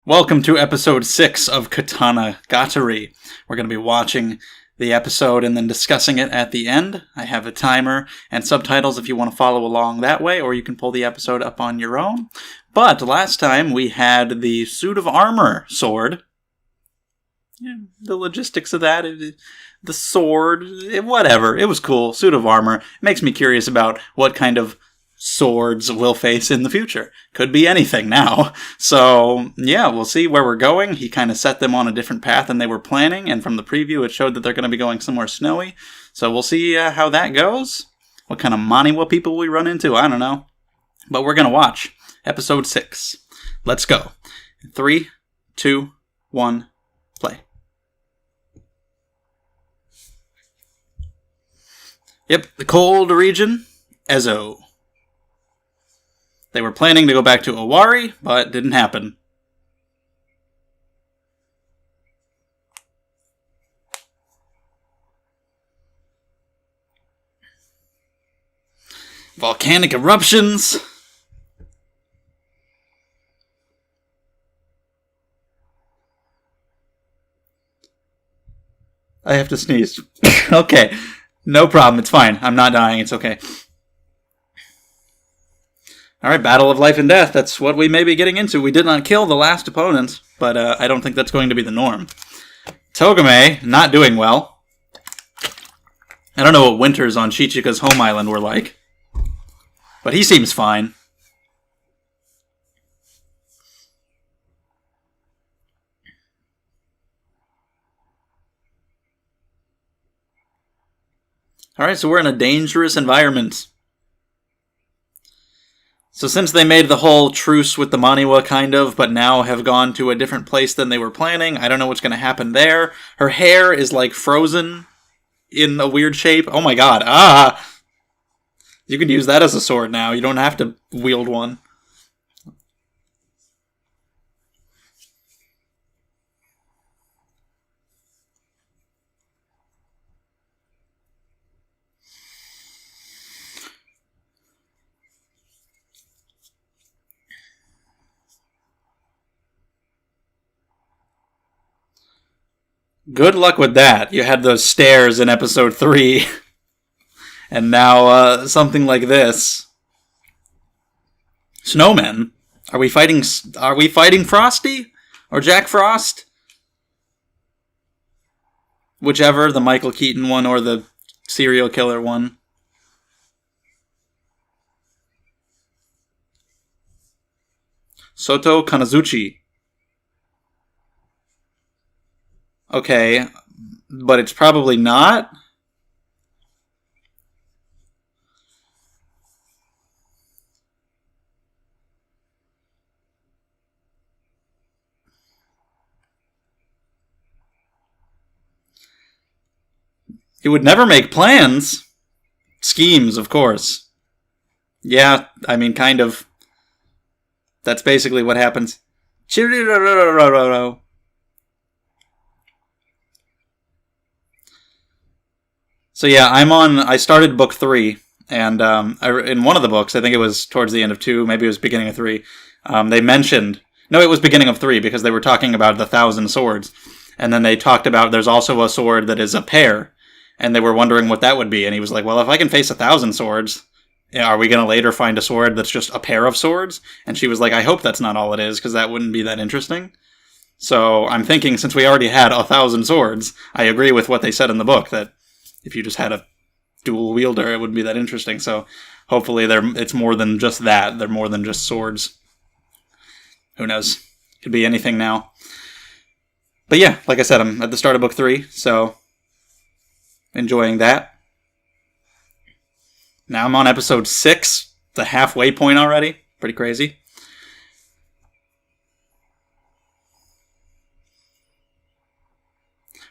Welcome to episode 6 of Katanagatari. We're going to be watching the episode and then discussing it at the end. I have a timer and subtitles if you want to follow along that way, or you can pull the episode up on your own. But last time we had the suit of armor sword. The logistics of that, the sword, whatever. It was cool. Suit of armor. It makes me curious about what kind of swords we'll face in the future. Could be anything now. So, yeah, we'll see where we're going. He kind of set them on a different path than they were planning, and from the preview it showed that they're going to be going somewhere snowy. So we'll see how that goes. What kind of Maniwa people we run into, I don't know. But we're going to watch episode 6. Let's go. 3, 2, 1, play. Yep, the cold region, Ezo. They were planning to go back to Owari, but didn't happen. Volcanic eruptions. I have to sneeze. Okay, no problem. It's fine. I'm not dying. It's okay. Alright, battle of life and death. That's what we may be getting into. We did not kill the last opponent, but I don't think that's going to be the norm. Togame, not doing well. I don't know what winters on Chichika's home island were like, but he seems fine. Alright, so we're in a dangerous environment. So since they made the whole truce with the Maniwa, kind of, but now have gone to a different place than they were planning, I don't know what's going to happen there. Her hair is, like, frozen in a weird shape. Oh my god, You can use that as a sword now. You don't have to wield one. Good luck with that. You had those stairs in episode 3. And now, something like this. Snowmen? Are we fighting Frosty? Or Jack Frost? Whichever, the Michael Keaton one or the serial killer one. Soto Kanazuchi. Okay, but it's probably not. It would never make plans. Schemes, of course. Yeah, I mean, kind of. That's basically what happens. So yeah, I started book 3, and in one of the books, I think it was towards the end of 2, maybe it was beginning of 3, they mentioned, no, it was beginning of 3, because they were talking about the 1,000 swords, and then they talked about there's also a sword that is a pair, and they were wondering what that would be, and he was like, well, if I can face 1,000 swords, are we going to later find a sword that's just a pair of swords? And she was like, I hope that's not all it is, because that wouldn't be that interesting. So I'm thinking, since we already had 1,000 swords, I agree with what they said in the book, that if you just had a dual wielder, it wouldn't be that interesting. So hopefully it's more than just that. They're more than just swords. Who knows? Could be anything now. But yeah, like I said, I'm at the start of book 3, so enjoying that. Now I'm on episode 6, the halfway point already. Pretty crazy.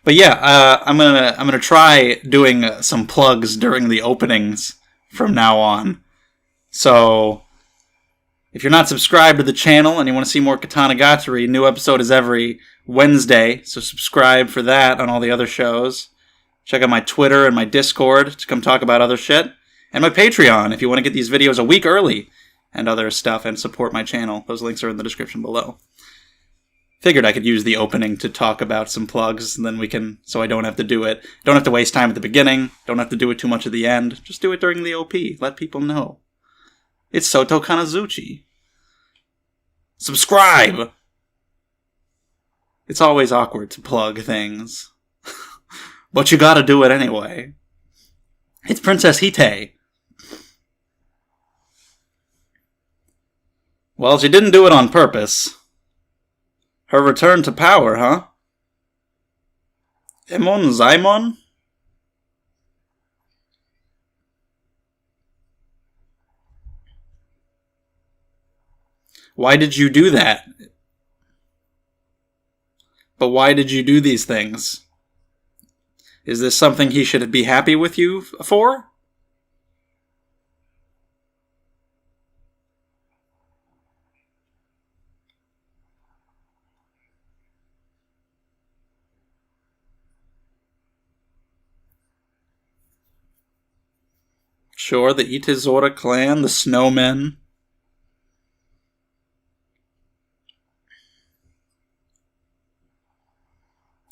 But yeah, I'm gonna try doing some plugs during the openings from now on. So if you're not subscribed to the channel and you want to see more Katanagatari, new episode is every Wednesday, so subscribe for that on all the other shows. Check out my Twitter and my Discord to come talk about other shit. And my Patreon if you want to get these videos a week early and other stuff and support my channel. Those links are in the description below. Figured I could use the opening to talk about some plugs, and then we can, so I don't have to do it. Don't have to waste time at the beginning. Don't have to do it too much at the end. Just do it during the OP. Let people know. It's Soto Kanazuchi. Subscribe! It's always awkward to plug things. But you gotta do it anyway. It's Princess Hite. Well, she didn't do it on purpose. Her return to power, huh? Emon Zaimon? Why did you do that? But why did you do these things? Is this something he should be happy with you for? Sure, the Itezora clan, the snowmen.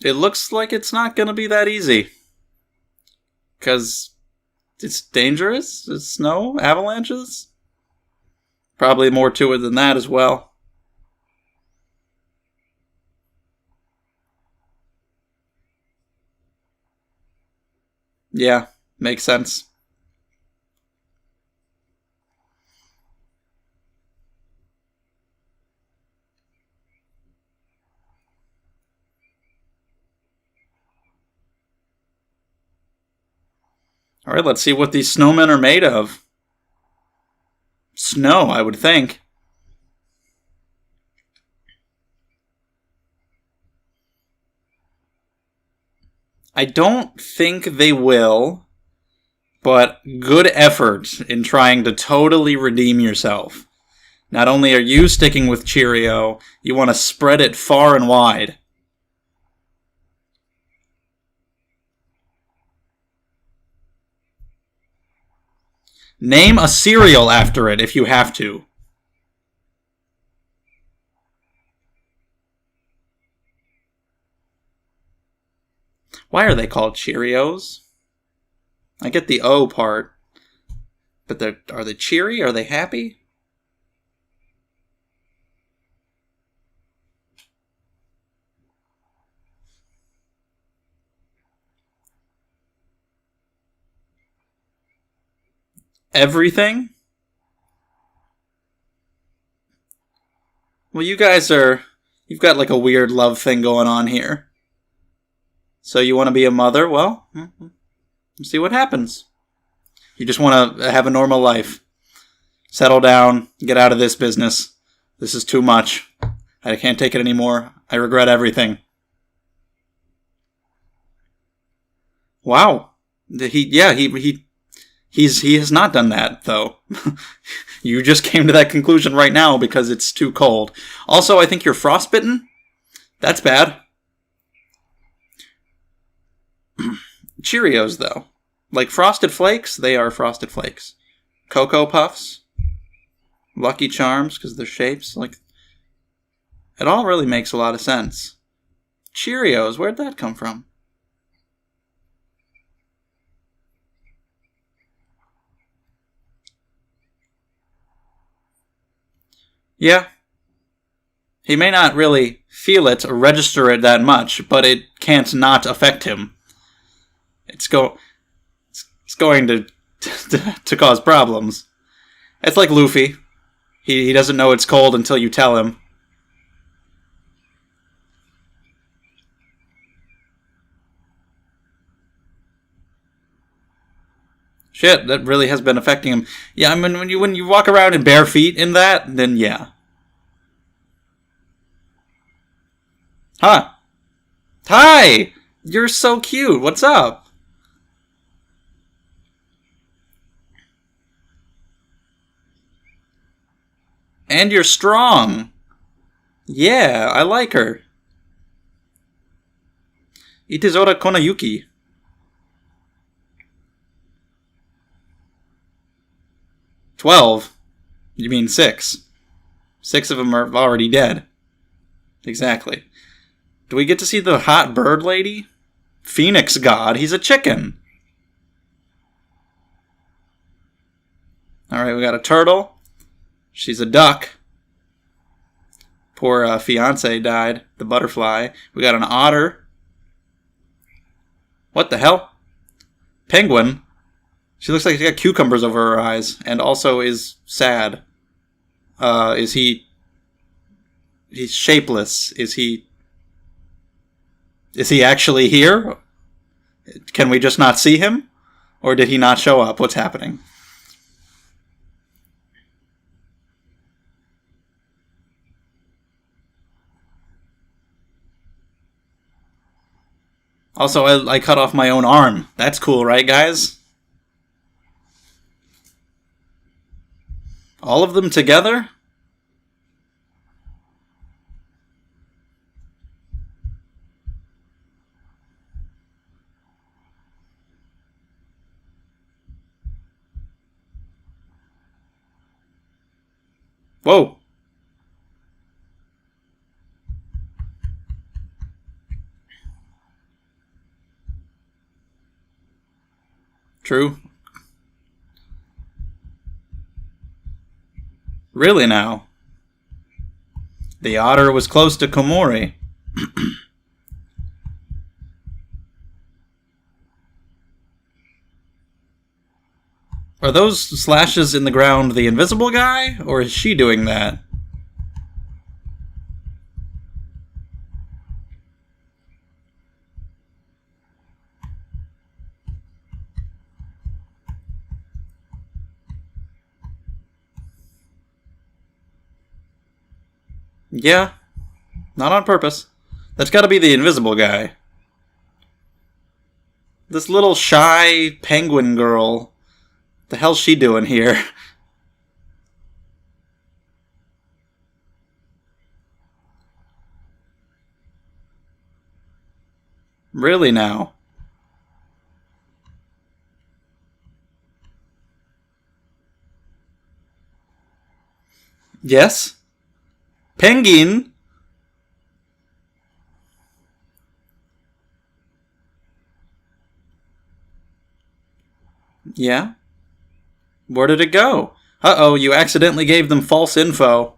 It looks like it's not going to be that easy. Because it's dangerous. It's snow, avalanches. Probably more to it than that as well. Yeah, makes sense. Alright, let's see what these snowmen are made of. Snow, I would think. I don't think they will, but good effort in trying to totally redeem yourself. Not only are you sticking with Cheerio, you want to spread it far and wide. Name a cereal after it if you have to. Why are they called Cheerios? I get the O part. But are they cheery? Are they happy? Everything? Well, you've got like a weird love thing going on here. So you want to be a mother? Well, let's see what happens. You just want to have a normal life. Settle down, get out of this business. This is too much. I can't take it anymore. I regret everything. Wow. He has not done that, though. You just came to that conclusion right now because it's too cold. Also, I think you're frostbitten. That's bad. Cheerios, though. Like Frosted Flakes, they are Frosted Flakes. Cocoa Puffs. Lucky Charms, because they're shapes. Like, it all really makes a lot of sense. Cheerios, where'd that come from? Yeah. He may not really feel it or register it that much, but it can't not affect him. It's going to to cause problems. It's like Luffy. He doesn't know it's cold until you tell him. Shit, that really has been affecting him. Yeah, I mean, when you walk around in bare feet in that, then yeah. Huh. Hi! You're so cute. What's up? And you're strong. Yeah, I like her. Itezora Konayuki. 12? You mean 6? 6 of them are already dead. Exactly. Do we get to see the hot bird lady? Phoenix god. He's a chicken. Alright, we got a turtle. She's a duck. Poor fiance died. The butterfly. We got an otter. What the hell? Penguin. She looks like she's got cucumbers over her eyes. And also is sad. Is he... He's shapeless. Is he actually here? Can we just not see him? Or did he not show up? What's happening? Also, I cut off my own arm. That's cool, right, guys? All of them together? Whoa. True. Really now? The otter was close to Komori. Are those slashes in the ground the invisible guy? Or is she doing that? Yeah. Not on purpose. That's gotta be the invisible guy. This little shy penguin girl. The hell's she doing here? Really now? Yes? Penguin? Yeah? Where did it go? Uh-oh, you accidentally gave them false info.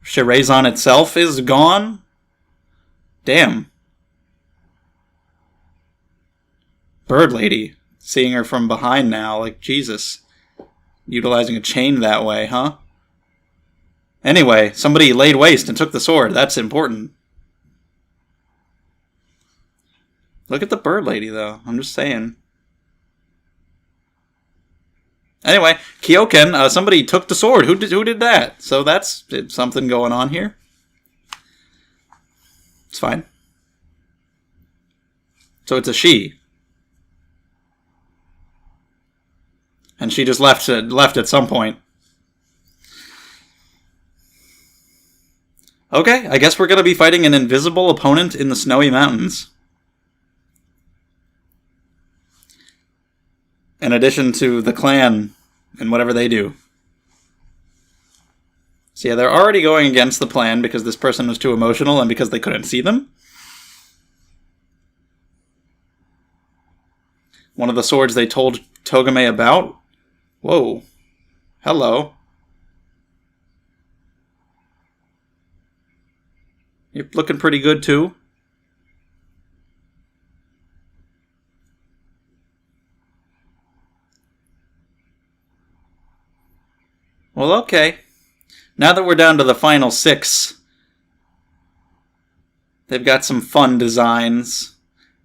Shirazon itself is gone? Damn. Bird lady. Seeing her from behind now, like, Jesus. Utilizing a chain that way, huh? Anyway, somebody laid waste and took the sword. That's important. Look at the bird lady, though. I'm just saying. Anyway, Kyoken, somebody took the sword. Who did that? So that's something going on here. It's fine. So it's a she. And she just left at some point. Okay, I guess we're going to be fighting an invisible opponent in the snowy mountains. In addition to the clan and whatever they do. So yeah, they're already going against the plan because this person was too emotional and because they couldn't see them. One of the swords they told Togame about. Whoa. Hello. You're looking pretty good, too. Well, okay. Now that we're down to the final 6, they've got some fun designs.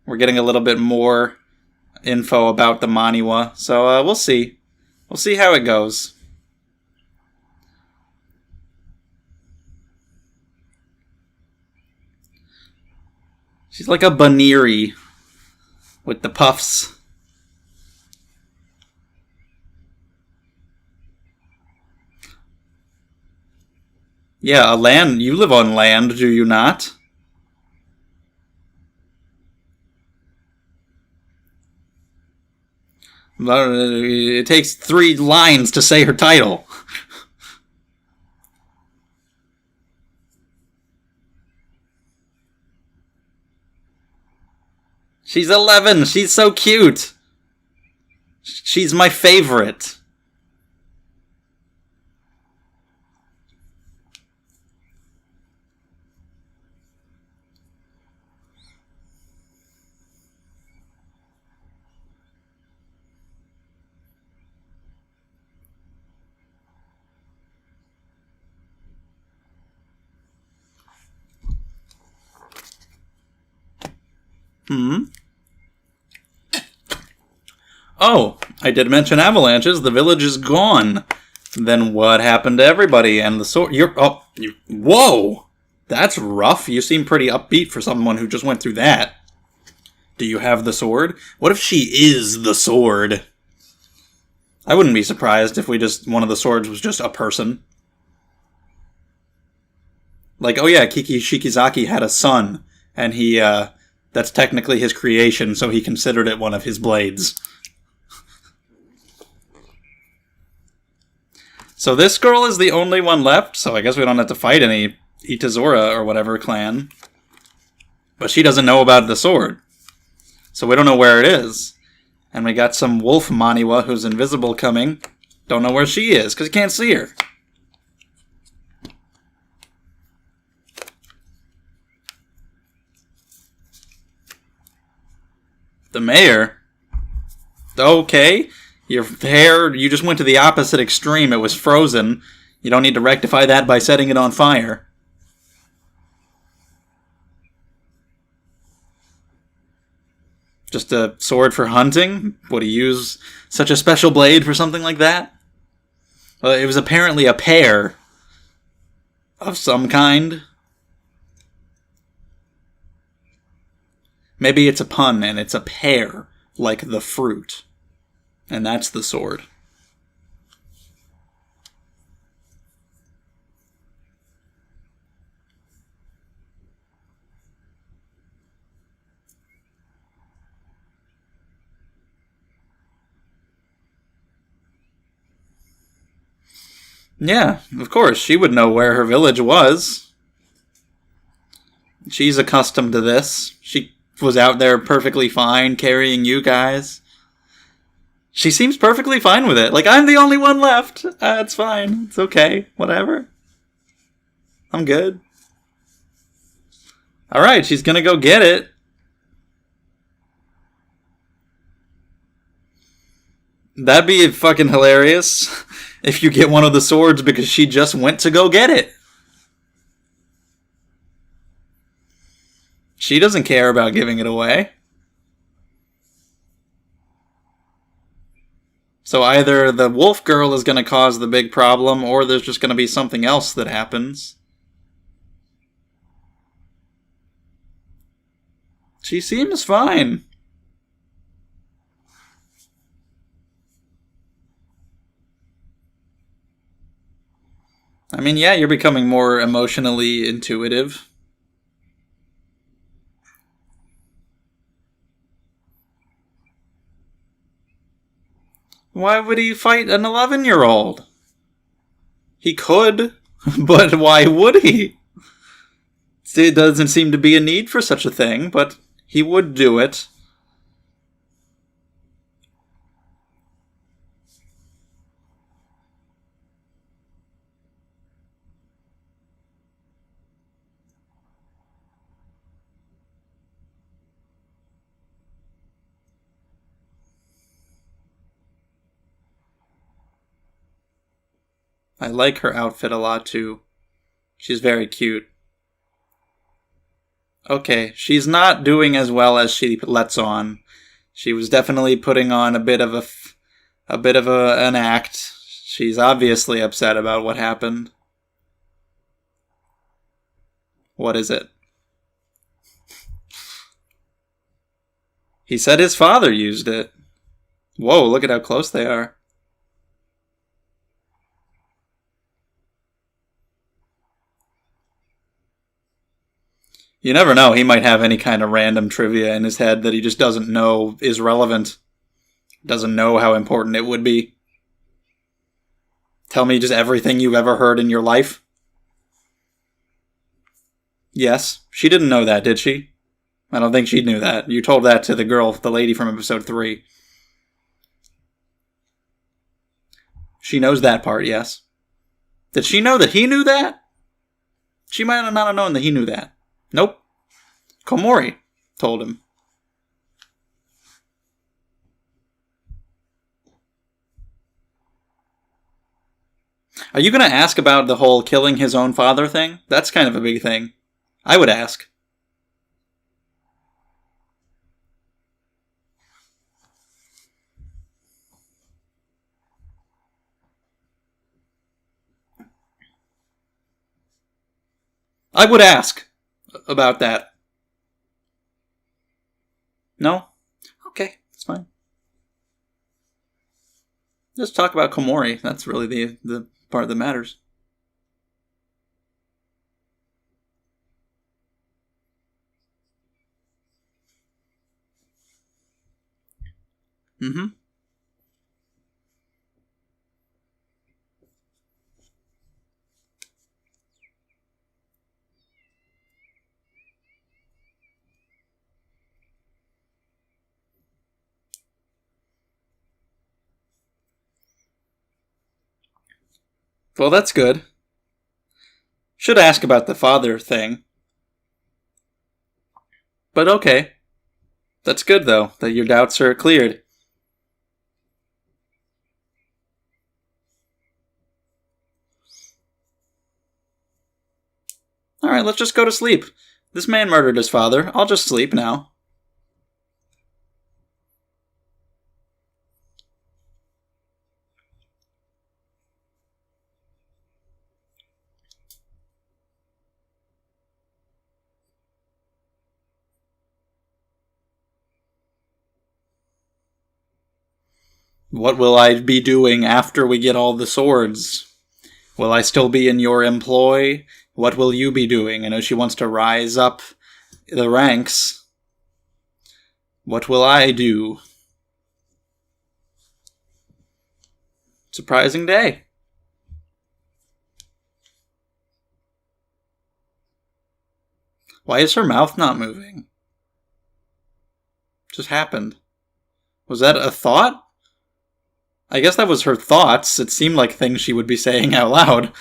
We're getting a little bit more info about the Maniwa, so we'll see. We'll see how it goes. She's like a Baniri with the puffs. Yeah, land. You live on land, do you not? It takes 3 lines to say her title. She's 11. She's so cute. She's my favorite. Oh, I did mention avalanches. The village is gone. Then what happened to everybody and the sword? Whoa! That's rough. You seem pretty upbeat for someone who just went through that. Do you have the sword? What if she is the sword? I wouldn't be surprised if one of the swords was just a person. Like, oh yeah, Kiki Shikizaki had a son, and that's technically his creation, so he considered it one of his blades. So this girl is the only one left, so I guess we don't have to fight any Itazura or whatever clan. But she doesn't know about the sword. So we don't know where it is. And we got some wolf Maniwa who's invisible coming. Don't know where she is, because you can't see her. The mayor? Okay. Your hair, you just went to the opposite extreme. It was frozen. You don't need to rectify that by setting it on fire. Just a sword for hunting? Would he use such a special blade for something like that? Well, it was apparently a pear of some kind. Maybe it's a pun and it's a pear, like the fruit. And that's the sword. Yeah, of course, she would know where her village was. She's accustomed to this. She was out there perfectly fine carrying you guys. She seems perfectly fine with it. Like, I'm the only one left. It's fine. It's okay. Whatever. I'm good. Alright, she's gonna go get it. That'd be fucking hilarious if you get one of the swords because she just went to go get it. She doesn't care about giving it away. So either the wolf girl is going to cause the big problem, or there's just going to be something else that happens. She seems fine. I mean, yeah, you're becoming more emotionally intuitive. Why would he fight an 11-year-old? He could, but why would he? It doesn't seem to be a need for such a thing, but he would do it. I like her outfit a lot, too. She's very cute. Okay, she's not doing as well as she lets on. She was definitely putting on a bit of an act. She's obviously upset about what happened. What is it? He said his father used it. Whoa, look at how close they are. You never know, he might have any kind of random trivia in his head that he just doesn't know is relevant. Doesn't know how important it would be. Tell me just everything you've ever heard in your life. Yes, she didn't know that, did she? I don't think she knew that. You told that to the girl, the lady from episode 3. She knows that part, yes. Did she know that he knew that? She might not have known that he knew that. Nope. Komori told him. Are you going to ask about the whole killing his own father thing? That's kind of a big thing. I would ask. I would ask about that. No? Okay, that's fine. Just talk about Komori. That's really the part that matters. Mm-hmm. Well, that's good. Should ask about the father thing. But okay. That's good, though, that your doubts are cleared. Alright, let's just go to sleep. This man murdered his father. I'll just sleep now. What will I be doing after we get all the swords? Will I still be in your employ? What will you be doing? I know she wants to rise up the ranks. What will I do? Surprising day. Why is her mouth not moving? Just happened. Was that a thought? I guess that was her thoughts. It seemed like things she would be saying out loud.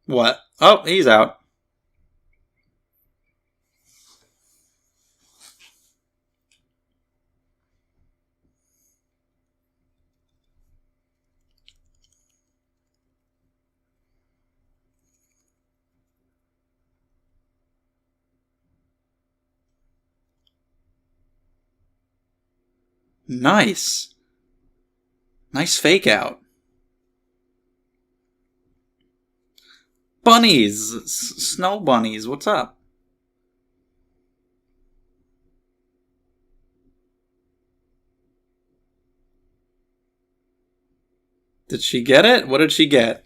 What? Oh, he's out. Nice. Nice fake out. Bunnies! Snow bunnies, what's up? Did she get it? What did she get?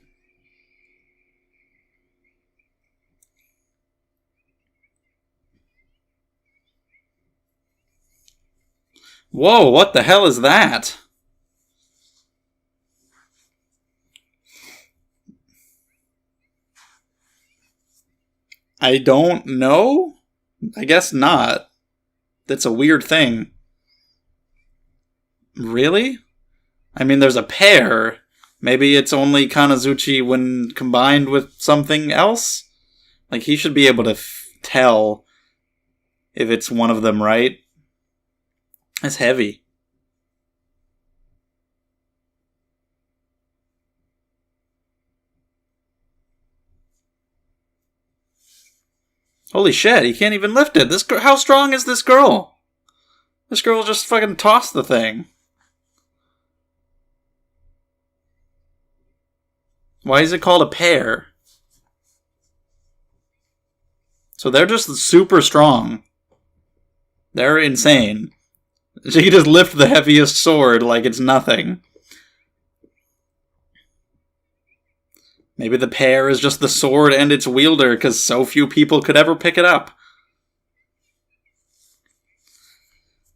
Whoa, what the hell is that? I don't know? I guess not. That's a weird thing. Really? I mean, there's a pair. Maybe it's only Kanazuchi when combined with something else? Like, he should be able to tell if it's one of them, right? That's heavy. Holy shit, he can't even lift it. How strong is this girl? This girl just fucking tossed the thing. Why is it called a pair? So they're just super strong. They're insane. She can just lift the heaviest sword like it's nothing. Maybe the pair is just the sword and its wielder, because so few people could ever pick it up.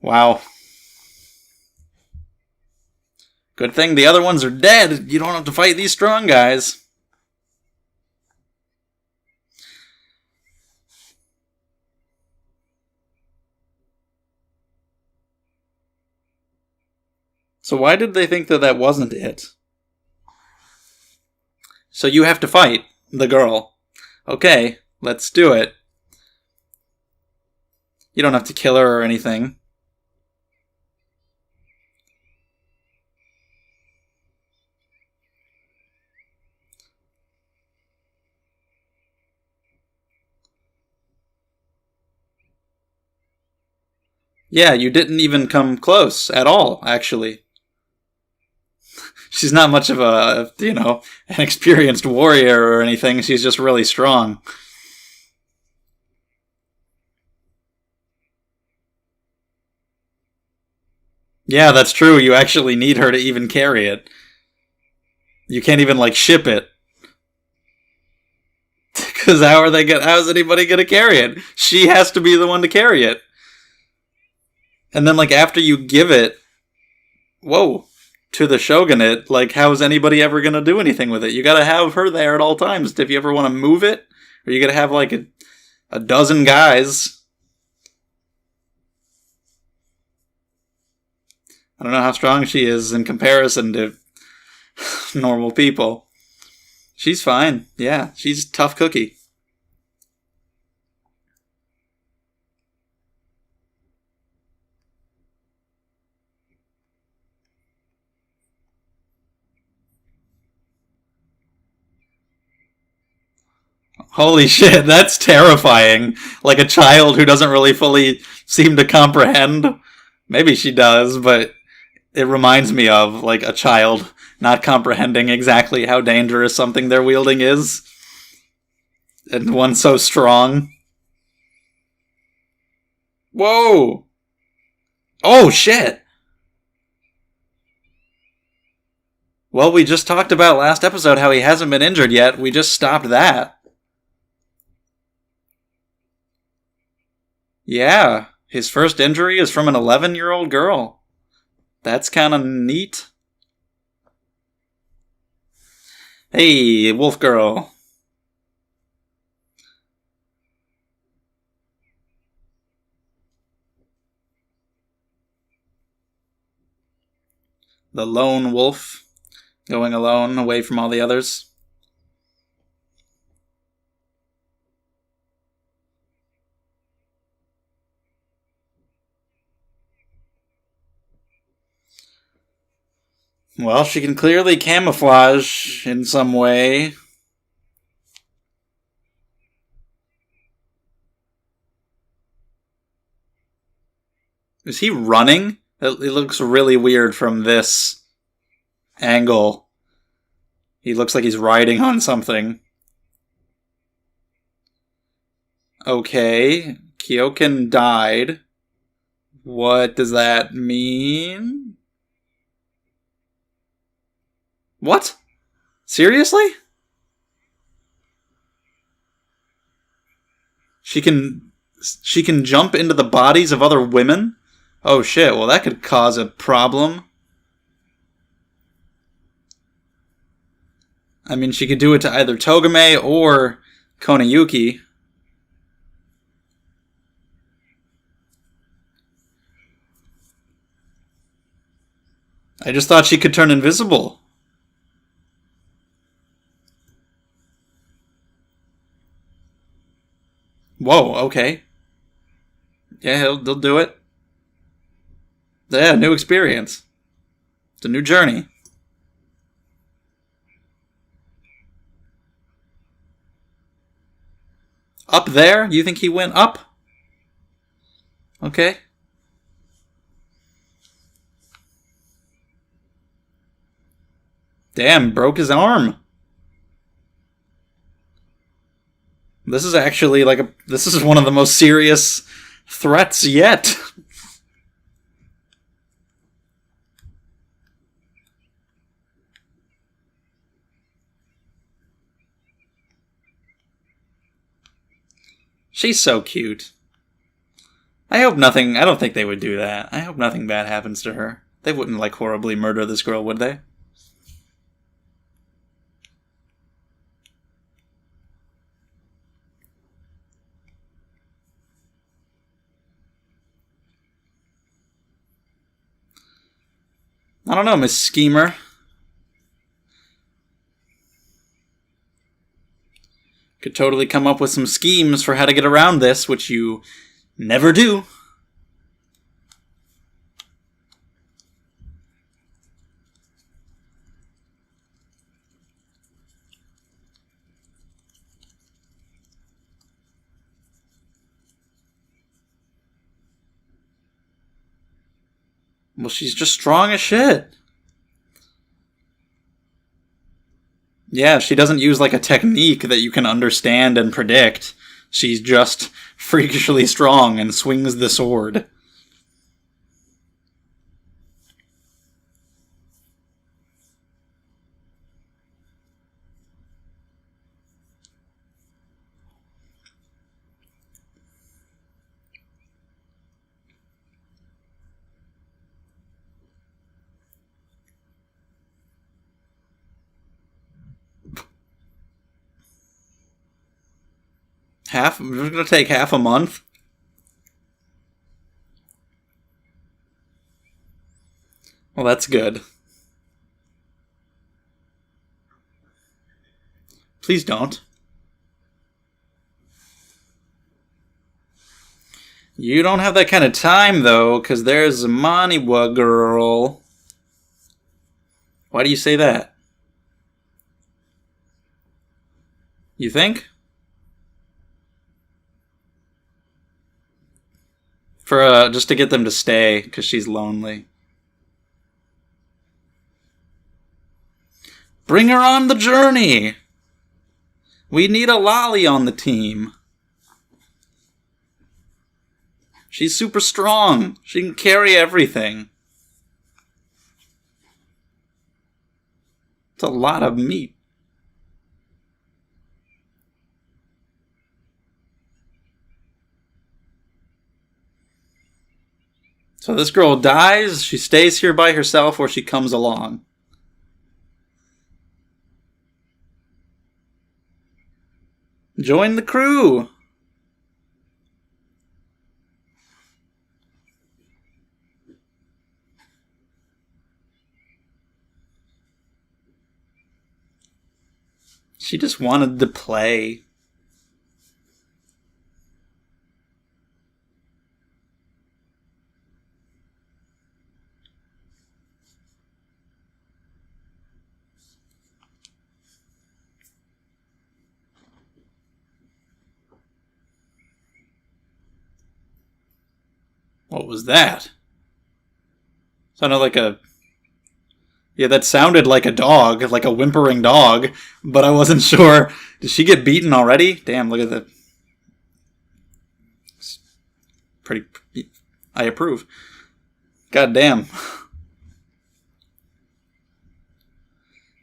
Wow. Good thing the other ones are dead. You don't have to fight these strong guys. So why did they think that that wasn't it? So you have to fight the girl. Okay, let's do it. You don't have to kill her or anything. Yeah, you didn't even come close at all, actually. She's not much of an experienced warrior or anything. She's just really strong. Yeah, that's true. You actually need her to even carry it. You can't even, ship it. Because how's anybody gonna carry it? She has to be the one to carry it. And then, after you give it, to the shogunate, how's anybody ever gonna do anything with it? You gotta have her there at all times. If you ever want to move it, or you gotta have, a dozen guys. I don't know how strong she is in comparison to normal people. She's fine. Yeah, she's a tough cookie. Holy shit, that's terrifying. Like a child who doesn't really fully seem to comprehend. Maybe she does, but it reminds me of, a child not comprehending exactly how dangerous something they're wielding is. And one so strong. Whoa! Oh, shit! Well, we just talked about last episode how he hasn't been injured yet. We just stopped that. Yeah, his first injury is from an 11-year-old girl. That's kind of neat. Hey, wolf girl. The lone wolf, going alone, away from all the others. Well, she can clearly camouflage in some way. Is he running? It looks really weird from this angle. He looks like he's riding on something. Okay, Kyoken died. What does that mean? What? Seriously? She can jump into the bodies of other women? Oh shit, well that could cause a problem. I mean, she could do it to either Togame or Konayuki. I just thought she could turn invisible. Whoa, okay. Yeah, they'll do it. Yeah, new experience. It's a new journey. Up there? You think he went up? Okay. Damn, broke his arm. This is actually this is one of the most serious threats yet. She's so cute. I don't think they would do that. I hope nothing bad happens to her. They wouldn't, like, horribly murder this girl, would they? I don't know, Miss Schemer. Could totally come up with some schemes for how to get around this, which you never do. Well, she's just strong as shit. Yeah, she doesn't use like a technique that you can understand and predict. She's just freakishly strong and swings the sword. It's gonna take half a month. Well, that's good. Please don't. You don't have that kind of time, though, because there's a Maniwa girl. Why do you say that? You think? For just to get them to stay, because she's lonely. Bring her on the journey! We need a lolly on the team. She's super strong. She can carry everything. It's a lot of meat. So this girl dies, she stays here by herself, or she comes along. Join the crew! She just wanted to play. What was that? Sounded like a... Yeah, that sounded like a dog, like a whimpering dog, but I wasn't sure. Did she get beaten already? Damn, look at that. It's pretty... I approve. God damn.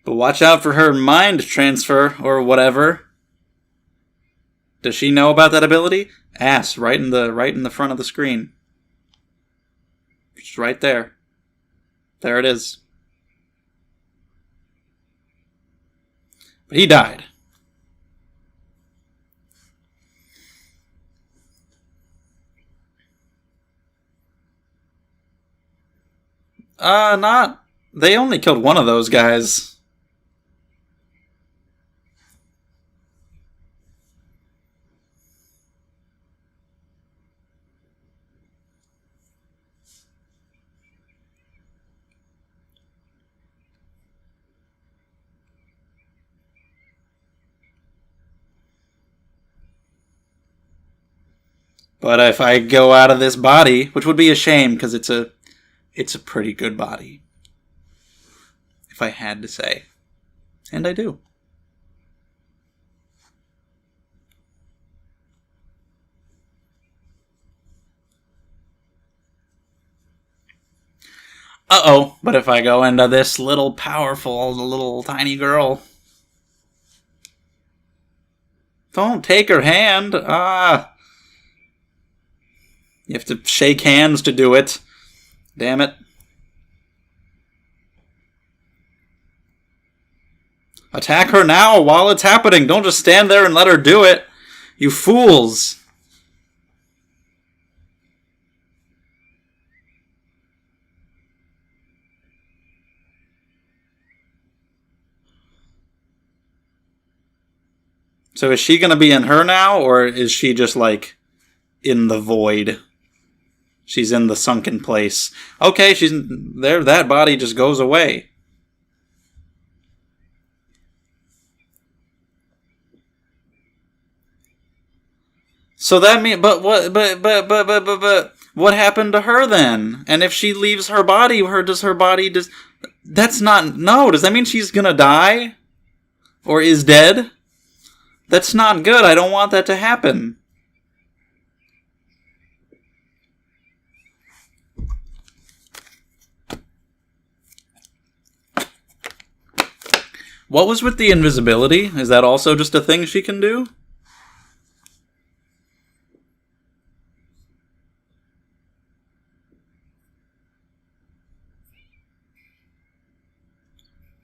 But watch out for her mind transfer, or whatever. Does she know about that ability? Ass, right in the front of the screen. Just right there. There it is. But he died. Not... They only killed one of those guys. But if I go out of this body, which would be a shame because it's a pretty good body. If I had to say. And I do. Uh-oh, but if I go into this little powerful, little tiny girl... Don't take her hand. You have to shake hands to do it. Damn it. Attack her now while it's happening. Don't just stand there and let her do it. You fools. So is she going to be in her now, or is she just, like, in the void? She's in the sunken place. Okay, she's there. That body just goes away. So that means, but what happened to her then? And if she leaves her body, does her body just? That's not. No, does that mean she's gonna die, or is dead? That's not good. I don't want that to happen. What was with the invisibility? Is that also just a thing she can do?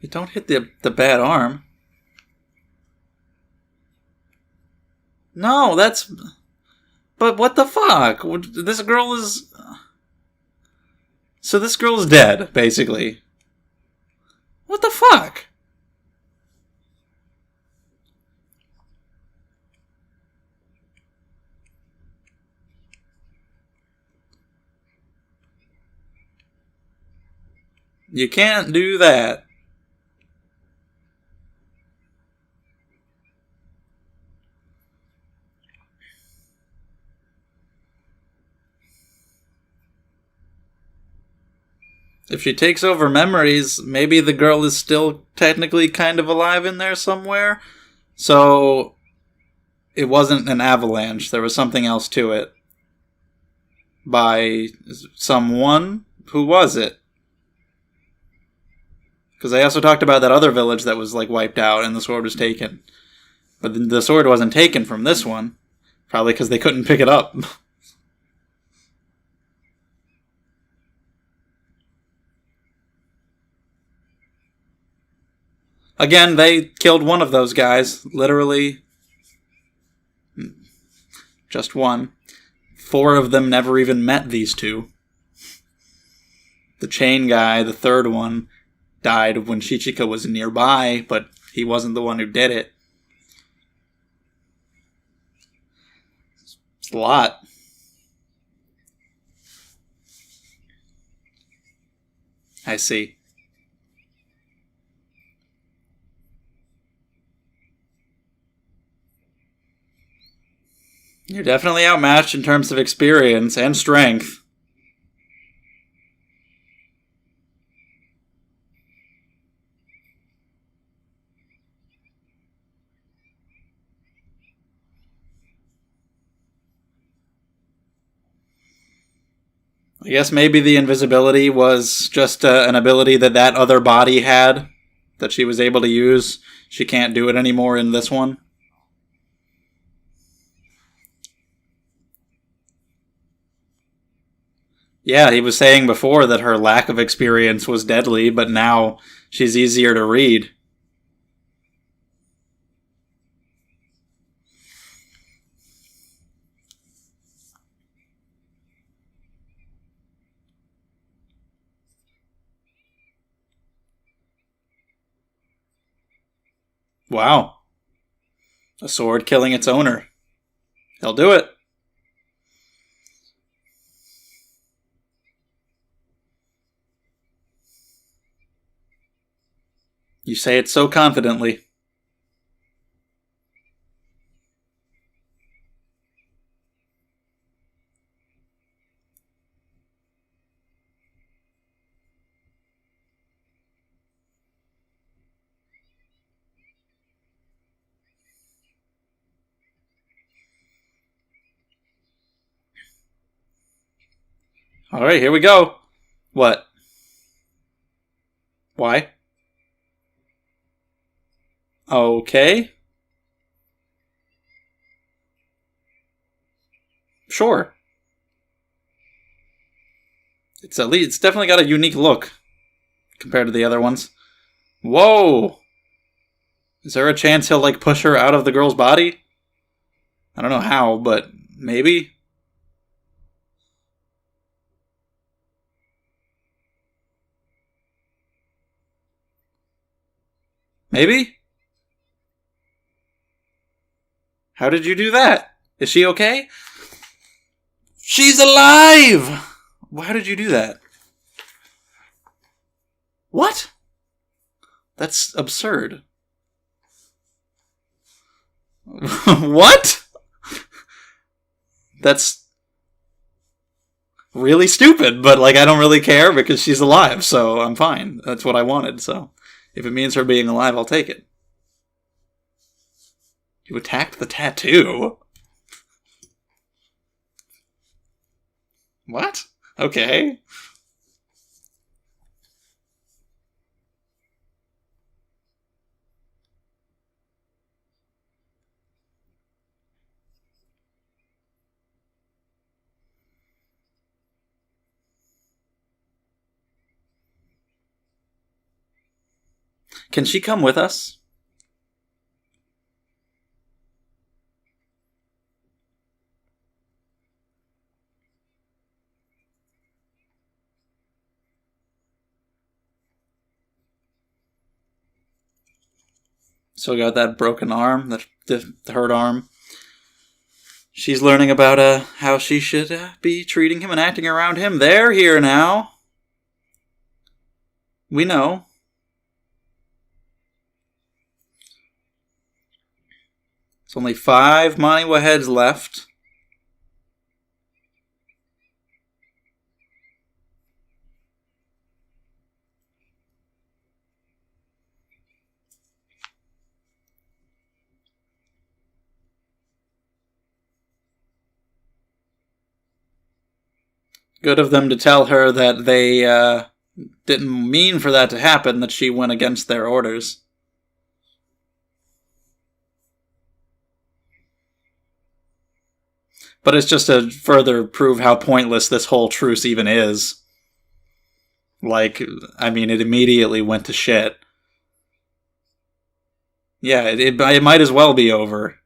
You don't hit the bad arm. No, that's... But what the fuck? This girl is... So this girl is dead, basically. What the fuck? You can't do that. If she takes over memories, maybe the girl is still technically kind of alive in there somewhere. So it wasn't an avalanche. There was something else to it. By someone? Who was it? Because I also talked about that other village that was, like, wiped out and the sword was taken. But the sword wasn't taken from this one. Probably because they couldn't pick it up. Again, they killed one of those guys. Literally. Just one. 4 of them never even met these two. The chain guy, the third one, died when Shichika was nearby, but he wasn't the one who did it. It's a lot. I see. You're definitely outmatched in terms of experience and strength. I guess maybe the invisibility was just an ability that other body had that she was able to use. She can't do it anymore in this one. Yeah, he was saying before that her lack of experience was deadly, but now she's easier to read. Wow. A sword killing its owner. He'll do it. You say it so confidently. Alright, here we go. What? Why? Okay. Sure. It's definitely got a unique look compared to the other ones. Whoa! Is there a chance he'll, like, push her out of the girl's body? I don't know how, but maybe? Maybe? How did you do that? Is she okay? She's alive! How did you do that? What? That's absurd. What? That's really stupid, but, like, I don't really care because she's alive, so I'm fine. That's what I wanted, so if it means her being alive, I'll take it. You attacked the tattoo? What? Okay. Can she come with us? Still got that broken arm, the hurt arm. She's learning about how she should be treating him and acting around him. They're here now. We know. There's only 5 Maniwa heads left. Good of them to tell her that they didn't mean for that to happen, that she went against their orders. But it's just to further prove how pointless this whole truce even is. Like, I mean, it immediately went to shit. Yeah, it might as well be over.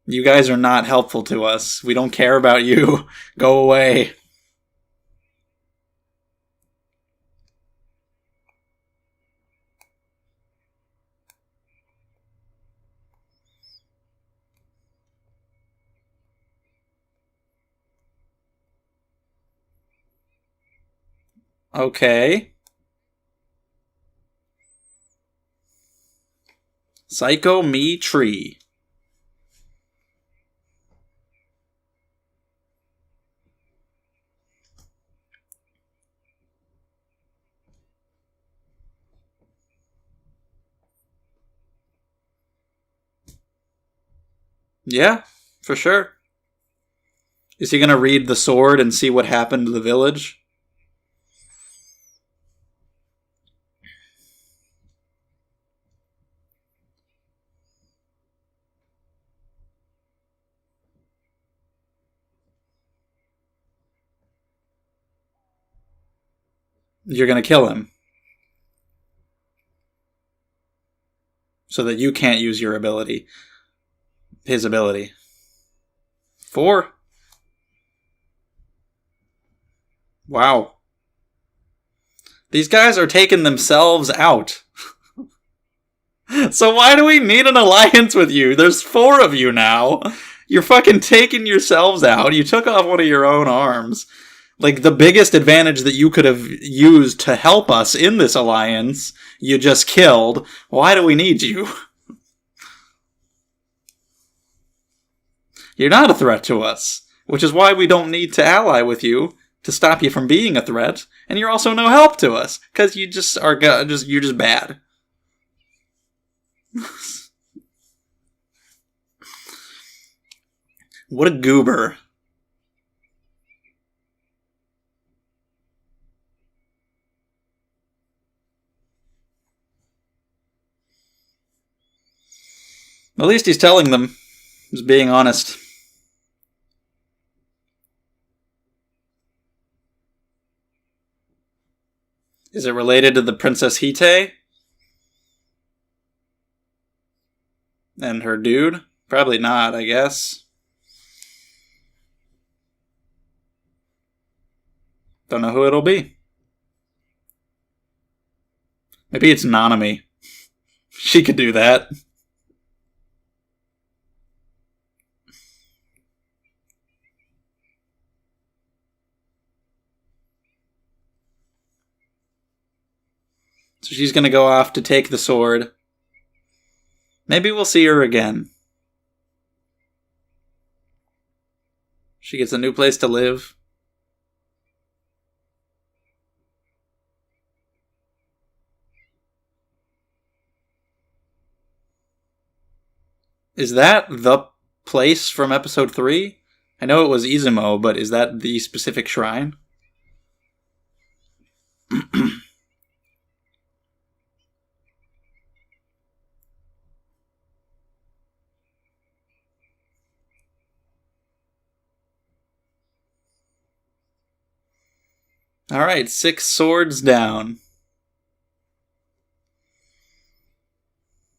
You guys are not helpful to us. We don't care about you. Go away. Okay. Psycho Me Tree. Yeah, for sure. Is he going to read the sword and see what happened to the village? You're going to kill him. So that you can't use your ability. His ability. 4. Wow. These guys are taking themselves out. So why do we need an alliance with you? There's 4 of you now. You're fucking taking yourselves out. You took off one of your own arms. Like, the biggest advantage that you could have used to help us in this alliance, you just killed. Why do we need you? You're not a threat to us, which is why we don't need to ally with you to stop you from being a threat, and you're also no help to us, because you just are you're just bad. What a goober. At least he's telling them. He's being honest. Is it related to the Princess Hite? And her dude? Probably not, I guess. Don't know who it'll be. Maybe it's Nanami. She could do that. So she's going to go off to take the sword. Maybe we'll see her again. She gets a new place to live. Is that the place from episode 3? I know it was Izumo, but is that the specific shrine? Alright, 6 swords down.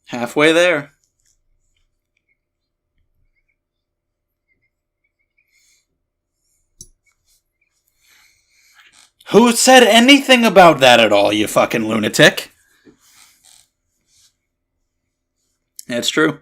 Halfway there. Who said anything about that at all, you fucking lunatic? It's true.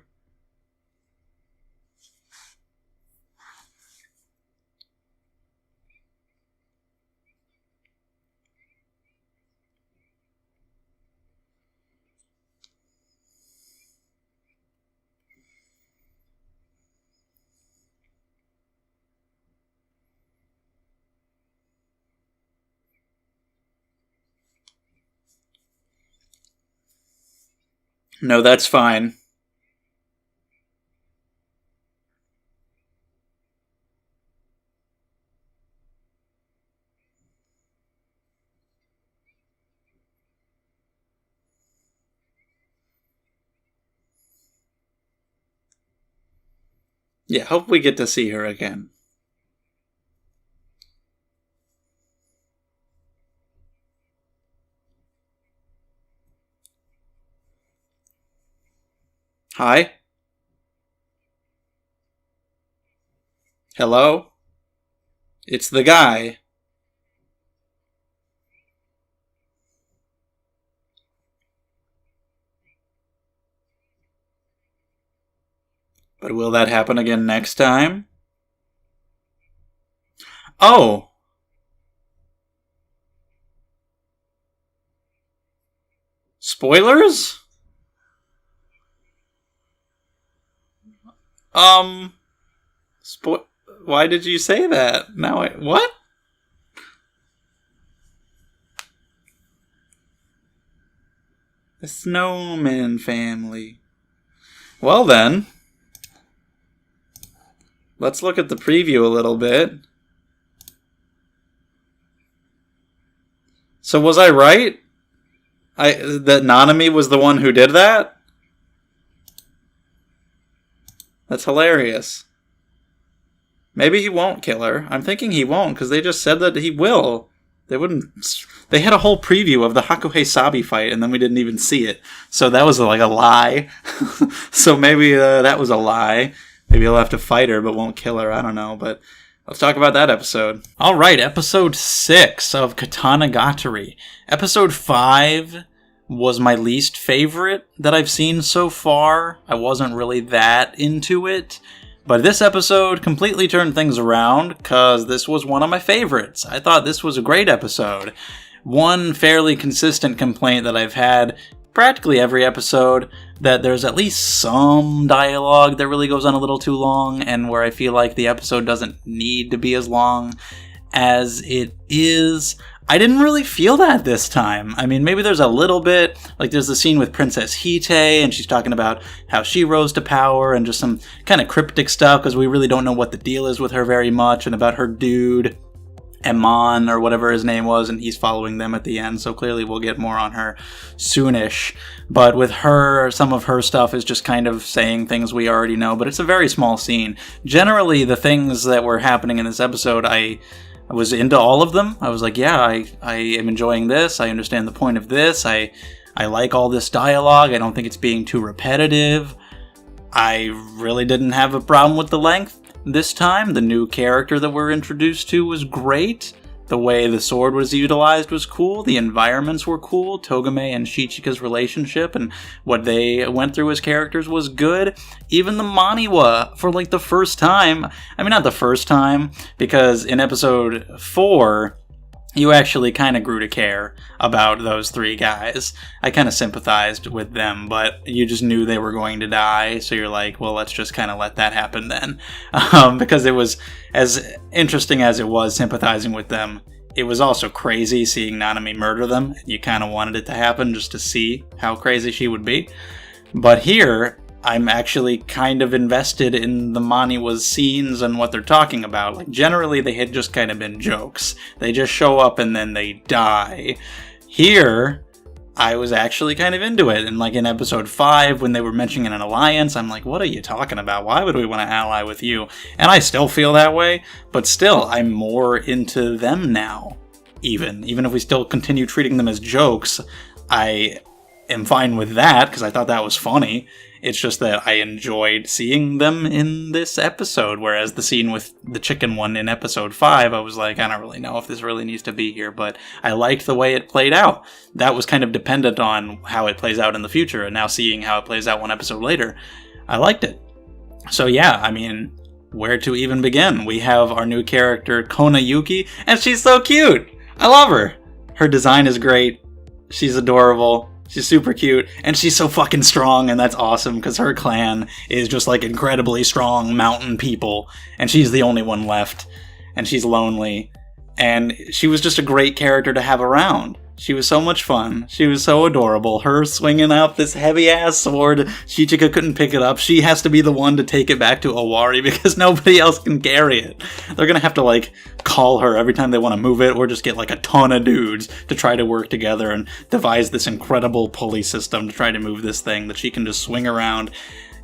No, that's fine. Yeah, hope we get to see her again. Hi? Hello? It's the guy. But will that happen again next time? Oh! Spoilers? Why did you say that? Now what? The Snowman family. Well then, let's look at the preview a little bit. So was I right? That Nanami was the one who did that? That's hilarious. Maybe he won't kill her. I'm thinking he won't, because they just said that he will. They had a whole preview of the Hakuhei Sabi fight, and then we didn't even see it. So that was like a lie. So maybe that was a lie. Maybe he'll have to fight her, but won't kill her. I don't know, but let's talk about that episode. Alright, episode 6 of Katanagatari. Episode 5 was my least favorite that I've seen so far. I wasn't really that into it. But this episode completely turned things around, because this was one of my favorites. I thought this was a great episode. One fairly consistent complaint that I've had practically every episode, that there's at least some dialogue that really goes on a little too long, and where I feel like the episode doesn't need to be as long as it is. I didn't really feel that this time. I mean, maybe there's a little bit, like there's the scene with Princess Hite, and she's talking about how she rose to power, and just some kind of cryptic stuff, because we really don't know what the deal is with her very much, and about her dude, Emon, or whatever his name was, and he's following them at the end, so clearly we'll get more on her soonish. But with her, some of her stuff is just kind of saying things we already know, but it's a very small scene. Generally, the things that were happening in this episode, I was into all of them. I was like, yeah, I am enjoying this. I understand the point of this. I like all this dialogue. I don't think it's being too repetitive. I really didn't have a problem with the length this time. The new character that we're introduced to was great. The way the sword was utilized was cool. The environments were cool. Togame and Shichika's relationship and what they went through as characters was good. Even the Maniwa, for like the first time. I mean, not the first time, because in episode 4, you actually kind of grew to care about those 3 guys. I kind of sympathized with them, but you just knew they were going to die, so you're like, well, let's just kind of let that happen then. Because it was, as interesting as it was sympathizing with them, it was also crazy seeing Nanami murder them. You kind of wanted it to happen just to see how crazy she would be. But here, I'm actually kind of invested in the Maniwa's scenes and what they're talking about. Like, generally, they had just kind of been jokes. They just show up and then they die. Here, I was actually kind of into it. And like in episode 5, when they were mentioning an alliance, I'm like, what are you talking about? Why would we want to ally with you? And I still feel that way, but still, I'm more into them now. Even if we still continue treating them as jokes, I am fine with that, because I thought that was funny. It's just that I enjoyed seeing them in this episode, whereas the scene with the chicken one in episode 5, I was like, I don't really know if this really needs to be here, but I liked the way it played out. That was kind of dependent on how it plays out in the future, and now seeing how it plays out one episode later, I liked it. So yeah, I mean, where to even begin? We have our new character, Kona Yuki, and she's so cute! I love her! Her design is great, she's adorable, she's super cute, and she's so fucking strong, and that's awesome, because her clan is just, like, incredibly strong mountain people, and she's the only one left, and she's lonely, and she was just a great character to have around. She was so much fun. She was so adorable. Her swinging out this heavy-ass sword, Shichika couldn't pick it up. She has to be the one to take it back to Owari because nobody else can carry it. They're gonna have to, like, call her every time they want to move it, or just get, like, a ton of dudes to try to work together and devise this incredible pulley system to try to move this thing that she can just swing around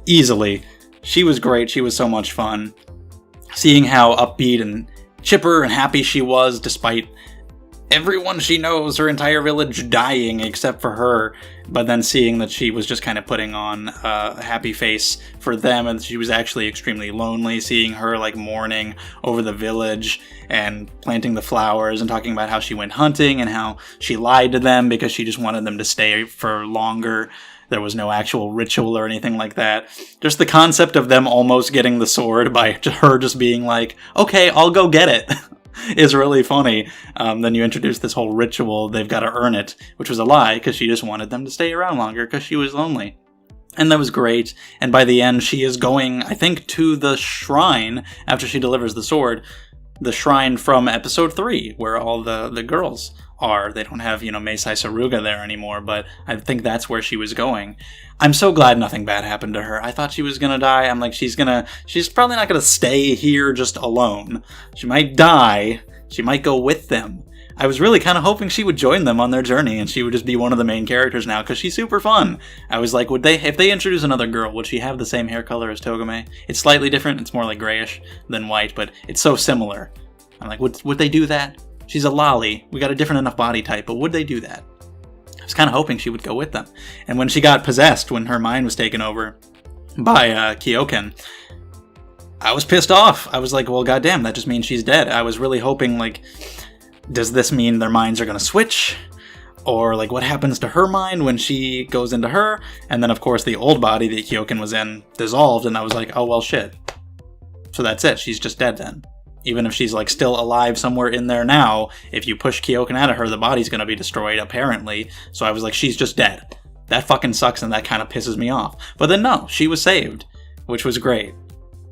easily. She was great. She was so much fun. Seeing how upbeat and chipper and happy she was despite everyone she knows, her entire village dying except for her, but then seeing that she was just kind of putting on a happy face for them, and she was actually extremely lonely, seeing her like mourning over the village and planting the flowers and talking about how she went hunting and how she lied to them because she just wanted them to stay for longer. There was no actual ritual or anything like that. Just the concept of them almost getting the sword by her just being like, okay, I'll go get it. Is really funny. Then you introduce this whole ritual, they've got to earn it, which was a lie, because she just wanted them to stay around longer, because she was lonely. And that was great, and by the end she is going, I think, to the shrine, after she delivers the sword, the shrine from episode 3, where all the girls are. They don't have, Meisai Saruga there anymore, but I think that's where she was going. I'm so glad nothing bad happened to her. I thought she was gonna die. I'm like, she's probably not gonna stay here just alone. She might die. She might go with them. I was really kind of hoping she would join them on their journey, and she would just be one of the main characters now, because she's super fun. I was like, if they introduce another girl, would she have the same hair color as Togame? It's slightly different. It's more like grayish than white, but it's so similar. I'm like, would they do that? She's a lolly. We got a different enough body type, but would they do that? I was kind of hoping she would go with them. And when she got possessed, when her mind was taken over by Kyoken, I was pissed off. I was like, well, goddamn, that just means she's dead. I was really hoping, like, does this mean their minds are going to switch? Or, like, what happens to her mind when she goes into her? And then, of course, the old body that Kyoken was in dissolved, and I was like, oh, well, shit. So that's it. She's just dead then. Even if she's, like, still alive somewhere in there now, if you push Kyoken out of her, the body's gonna be destroyed, apparently. So I was like, she's just dead. That fucking sucks, and that kind of pisses me off. But then no, she was saved, which was great.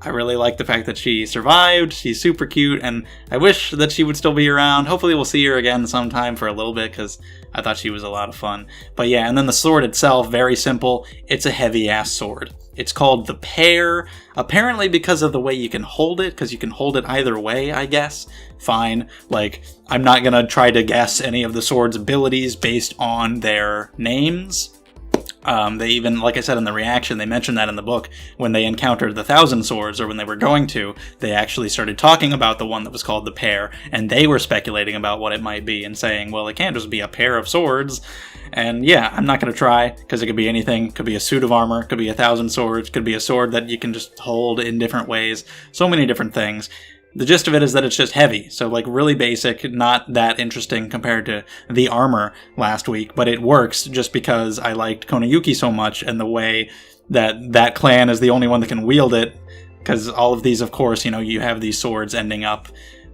I really like the fact that she survived. She's super cute, and I wish that she would still be around. Hopefully we'll see her again sometime for a little bit, because I thought she was a lot of fun. But yeah, and then the sword itself, very simple. It's a heavy-ass sword. It's called the Pear, apparently because of the way you can hold it, because you can hold it either way, I guess. Fine. Like, I'm not gonna try to guess any of the sword's abilities based on their names. They even, like I said in the reaction, they mentioned that in the book, when they encountered the 1,000 Swords, or when they were going to, they actually started talking about the one that was called the Pair, and they were speculating about what it might be, and saying, well, it can't just be a pair of swords. And yeah, I'm not going to try, because it could be anything. It could be a suit of armor, it could be 1,000 swords, it could be a sword that you can just hold in different ways, so many different things. The gist of it is that it's just heavy, so like really basic, not that interesting compared to the armor last week, but it works just because I liked Konayuki so much, and the way that that clan is the only one that can wield it, because all of these, of course, you have these swords ending up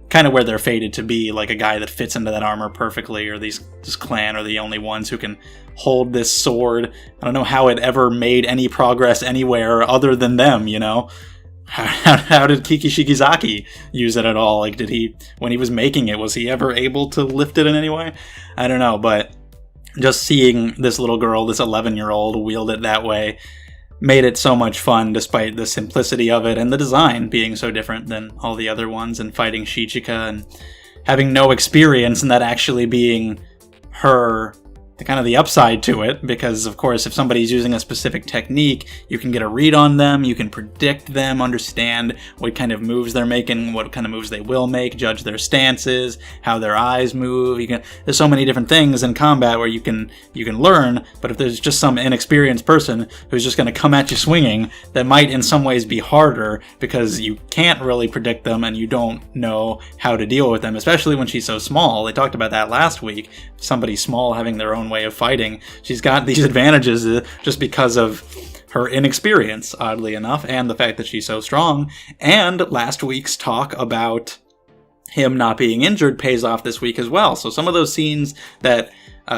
kind of where they're fated to be, like a guy that fits into that armor perfectly, or this clan are the only ones who can hold this sword. I don't know how it ever made any progress anywhere other than them, How did Kiki Shikizaki use it at all? Like, when he was making it, was he ever able to lift it in any way? I don't know, but just seeing this little girl, this 11-year-old, wield it that way made it so much fun, despite the simplicity of it and the design being so different than all the other ones, and fighting Shichika and having no experience, and that actually being her kind of the upside to it, because of course if somebody's using a specific technique, you can get a read on them, you can predict them, understand what kind of moves they're making, what kind of moves they will make, judge their stances, how their eyes move. There's so many different things in combat where you can learn, but if there's just some inexperienced person who's just going to come at you swinging, that might in some ways be harder, because you can't really predict them and you don't know how to deal with them, especially when she's so small. They talked about that last week, somebody small having their own way of fighting. She's got these advantages just because of her inexperience, oddly enough, and the fact that she's so strong. And last week's talk about him not being injured pays off this week as well. So some of those scenes that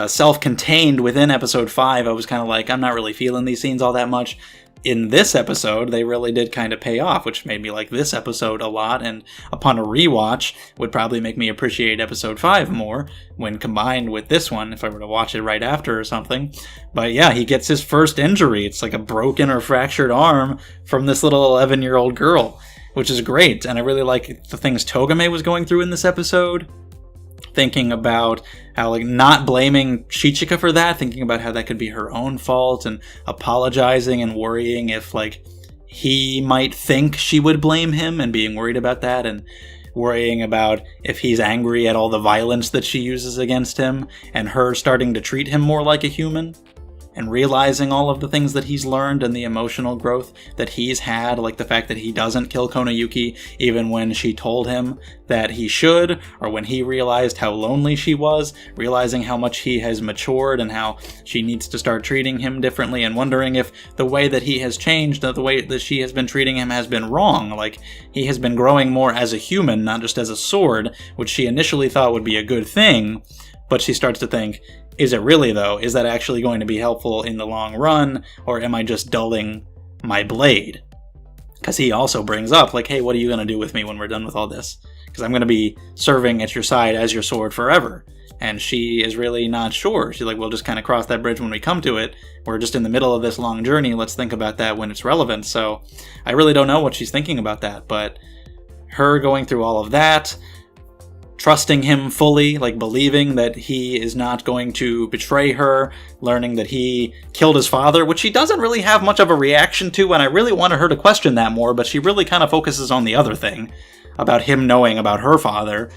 self-contained within episode 5, I was kind of like, I'm not really feeling these scenes all that much. In this episode, they really did kind of pay off, which made me like this episode a lot, and upon a rewatch, would probably make me appreciate episode 5 more when combined with this one, if I were to watch it right after or something. But yeah, he gets his first injury. It's like a broken or fractured arm from this little 11-year-old girl, which is great, and I really like the things Togame was going through in this episode. Thinking about how, like, not blaming Shichika for that, thinking about how that could be her own fault, and apologizing and worrying if, like, he might think she would blame him, and being worried about that, and worrying about if he's angry at all the violence that she uses against him, and her starting to treat him more like a human, and realizing all of the things that he's learned and the emotional growth that he's had, like the fact that he doesn't kill Konayuki even when she told him that he should, or when he realized how lonely she was, realizing how much he has matured and how she needs to start treating him differently, and wondering if the way that he has changed, the way that she has been treating him has been wrong. Like, he has been growing more as a human, not just as a sword, which she initially thought would be a good thing, but she starts to think, is it really, though? Is that actually going to be helpful in the long run, or am I just dulling my blade? Because he also brings up, like, hey, what are you going to do with me when we're done with all this? Because I'm going to be serving at your side as your sword forever. And she is really not sure. She's like, we'll just kind of cross that bridge when we come to it. We're just in the middle of this long journey. Let's think about that when it's relevant. So I really don't know what she's thinking about that. But her going through all of that, trusting him fully, like believing that he is not going to betray her, learning that he killed his father, which she doesn't really have much of a reaction to, and I really wanted her to question that more, but she really kind of focuses on the other thing, about him knowing about her father,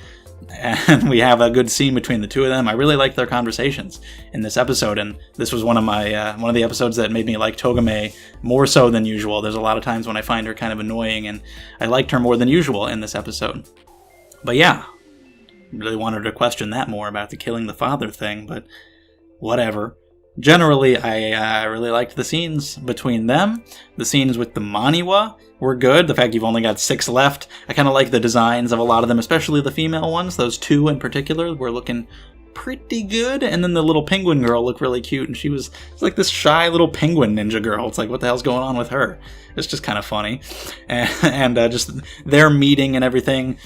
and we have a good scene between the two of them. I really liked their conversations in this episode, and this was one of the episodes that made me like Togame more so than usual. There's a lot of times when I find her kind of annoying, and I liked her more than usual in this episode. But yeah, really wanted to question that more about the killing the father thing, but whatever. Generally, I really liked the scenes between them. The scenes with the Maniwa were good. The fact you've only got 6 left. I kind of like the designs of a lot of them, especially the female ones. Those 2 in particular were looking pretty good. And then the little penguin girl looked really cute, and she's like this shy little penguin ninja girl. It's like, what the hell's going on with her? It's just kind of funny. And just their meeting and everything,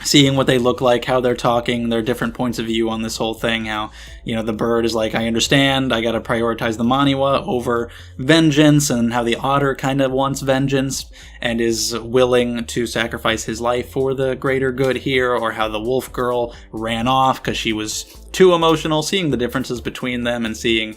seeing what they look like, how they're talking, their different points of view on this whole thing, how, the bird is like, I understand, I gotta prioritize the Maniwa over vengeance, and how the otter kind of wants vengeance and is willing to sacrifice his life for the greater good here, or how the wolf girl ran off because she was too emotional, seeing the differences between them and seeing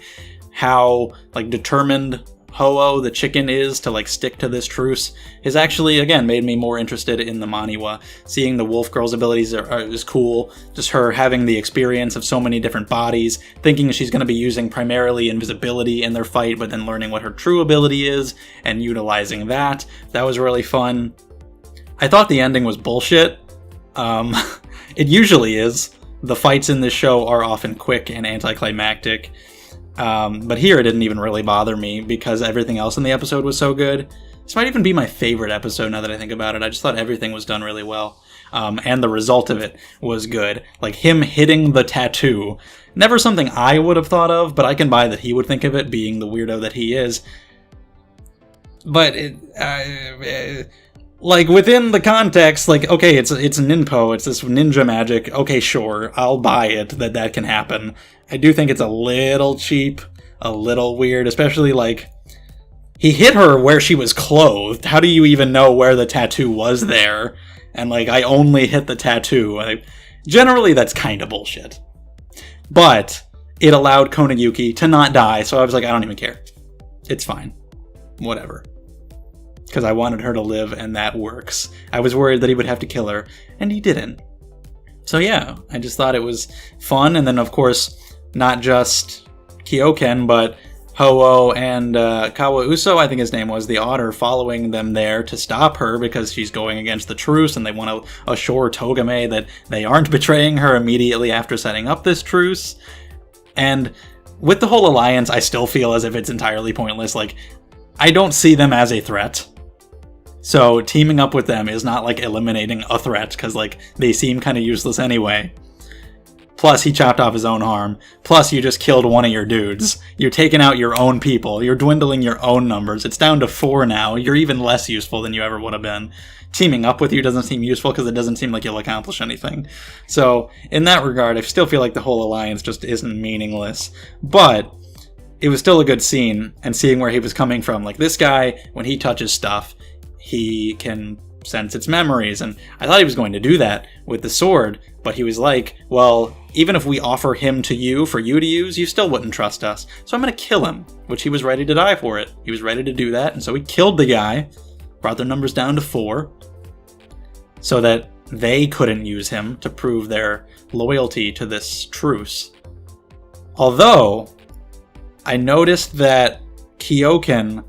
how, like, determined Ho-Oh, the chicken, is to, like, stick to this truce has actually, again, made me more interested in the Maniwa. Seeing the Wolf Girl's abilities is cool. Just her having the experience of so many different bodies, thinking she's going to be using primarily invisibility in their fight, but then learning what her true ability is and utilizing that. That was really fun. I thought the ending was bullshit. It usually is. The fights in this show are often quick and anticlimactic. But here it didn't even really bother me because everything else in the episode was so good. This might even be my favorite episode now that I think about it. I just thought everything was done really well. And the result of it was good. Like him hitting the tattoo. Never something I would have thought of, but I can buy that he would think of it, being the weirdo that he is. But like within the context, like, okay, it's ninpo, it's this ninja magic. Okay, sure, I'll buy it that can happen. I do think it's a little cheap, a little weird, especially like he hit her where she was clothed. How do you even know where the tattoo was there? And like, I only hit the tattoo. Generally, that's kind of bullshit. But it allowed Konayuki to not die, so I was like, I don't even care. It's fine. Whatever. Because I wanted her to live, and that works. I was worried that he would have to kill her, and he didn't. So yeah, I just thought it was fun, and then of course, not just Kyoken, but Ho-Oh and Kawauso, I think his name was, the otter, following them there to stop her because she's going against the truce, and they want to assure Togame that they aren't betraying her immediately after setting up this truce. And with the whole alliance, I still feel as if it's entirely pointless. Like, I don't see them as a threat. So teaming up with them is not like eliminating a threat, because like they seem kind of useless anyway. Plus he chopped off his own arm. Plus you just killed one of your dudes. You're taking out your own people. You're dwindling your own numbers. It's down to 4 now. You're even less useful than you ever would have been. Teaming up with you doesn't seem useful because it doesn't seem like you'll accomplish anything. So in that regard, I still feel like the whole alliance just isn't meaningless. But it was still a good scene, and seeing where he was coming from. Like this guy, when he touches stuff, he can sense its memories, and I thought he was going to do that with the sword, but he was like, well, even if we offer him to you for you to use, you still wouldn't trust us, so I'm going to kill him, which he was ready to die for it. He was ready to do that, and so he killed the guy, brought their numbers down to 4, so that they couldn't use him to prove their loyalty to this truce. Although, I noticed that Kyoken,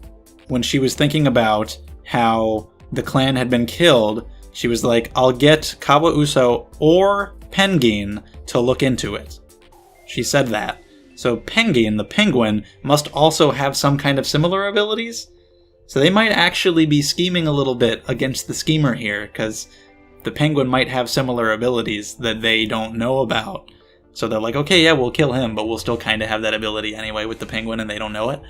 when she was thinking about how the clan had been killed, she was like, I'll get Kawauso or Penguin to look into it. She said that. So Penguin, the penguin, must also have some kind of similar abilities? So they might actually be scheming a little bit against the schemer here, because the penguin might have similar abilities that they don't know about. So they're like, okay, yeah, we'll kill him, but we'll still kind of have that ability anyway with the penguin, and they don't know it.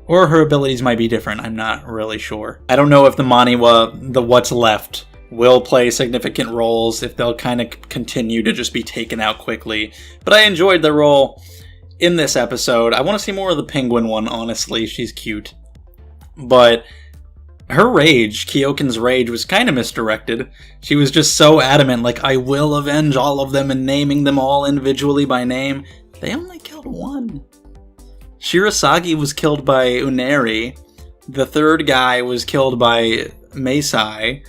Or her abilities might be different, I'm not really sure. I don't know if the Maniwa, the what's left, will play significant roles, if they'll kind of continue to just be taken out quickly. But I enjoyed their role in this episode. I want to see more of the penguin one, honestly. She's cute. But her rage, Kyoken's rage, was kind of misdirected. She was just so adamant, like, I will avenge all of them, and naming them all individually by name. They only killed one. Shirasagi was killed by Uneri. The third guy was killed by Meisai.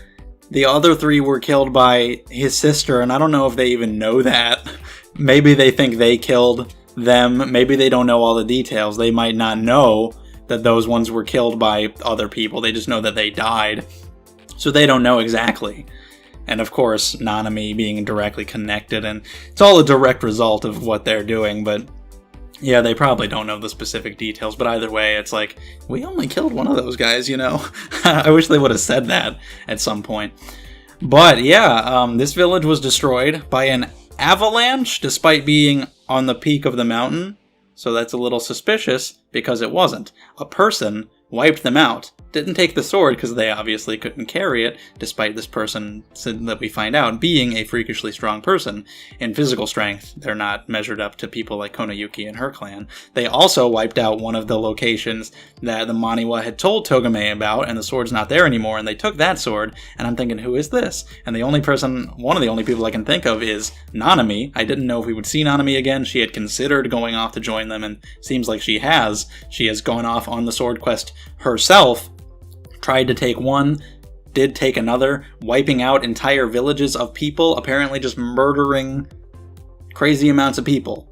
The other 3 were killed by his sister, and I don't know if they even know that. Maybe they think they killed them. Maybe they don't know all the details. They might not know that those ones were killed by other people. They just know that they died. So they don't know exactly. And of course, Nanami being directly connected, and it's all a direct result of what they're doing, but yeah, they probably don't know the specific details, but either way, it's like, we only killed one of those guys, you know? I wish they would have said that at some point. But yeah, this village was destroyed by an avalanche, despite being on the peak of the mountain. So that's a little suspicious, because it wasn't. A person wiped them out. Didn't take the sword because they obviously couldn't carry it, despite this person that we find out being a freakishly strong person. In physical strength, they're not measured up to people like Konayuki and her clan. They also wiped out one of the locations that the Maniwa had told Togame about, and the sword's not there anymore, and they took that sword, and I'm thinking, who is this? And one of the only people I can think of is Nanami. I didn't know if we would see Nanami again. She had considered going off to join them, and seems like she has. She has gone off on the sword quest herself, tried to take one, did take another, wiping out entire villages of people, apparently just murdering crazy amounts of people.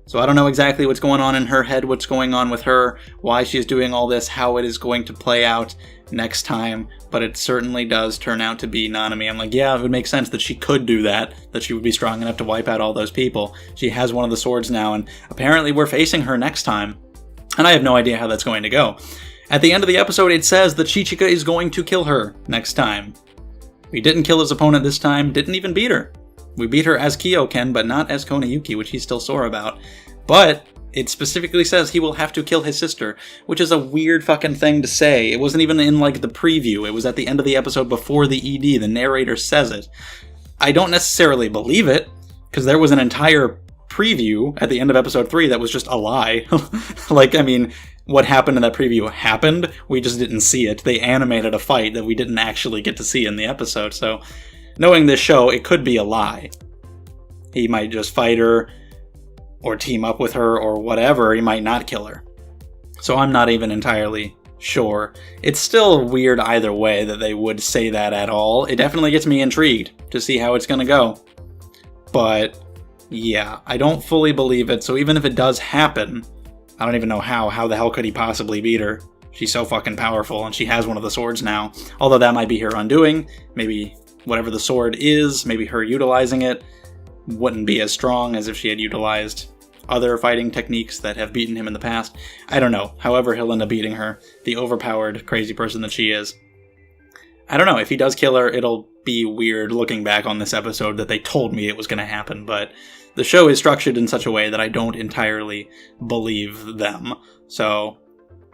So I don't know exactly what's going on in her head, what's going on with her, why she's doing all this, how it is going to play out next time, but it certainly does turn out to be Nanami. I'm like, yeah, it would make sense that she could do that she would be strong enough to wipe out all those people. She has one of the swords now, and apparently we're facing her next time, and I have no idea how that's going to go. At the end of the episode, it says that Chichika is going to kill her next time. We didn't kill his opponent this time, didn't even beat her. We beat her as Kyoken, but not as Konayuki, which he's still sore about. But it specifically says he will have to kill his sister, which is a weird fucking thing to say. It wasn't even in, the preview. It was at the end of the episode before the ED. The narrator says it. I don't necessarily believe it, because there was an entire preview at the end of episode 3 that was just a lie. What happened in that preview happened, we just didn't see it. They animated a fight that we didn't actually get to see in the episode, so knowing this show, it could be a lie. He might just fight her, or team up with her, or whatever. He might not kill her. So I'm not even entirely sure. It's still weird either way that they would say that at all. It definitely gets me intrigued to see how it's gonna go. But yeah, I don't fully believe it, so even if it does happen, I don't even know how the hell could he possibly beat her? She's so fucking powerful, and she has one of the swords now. Although that might be her undoing. Maybe whatever the sword is, maybe her utilizing it, wouldn't be as strong as if she had utilized other fighting techniques that have beaten him in the past. I don't know. However, he'll end up beating her, the overpowered, crazy person that she is. I don't know. If he does kill her, it'll be weird looking back on this episode that they told me it was going to happen, but the show is structured in such a way that I don't entirely believe them. So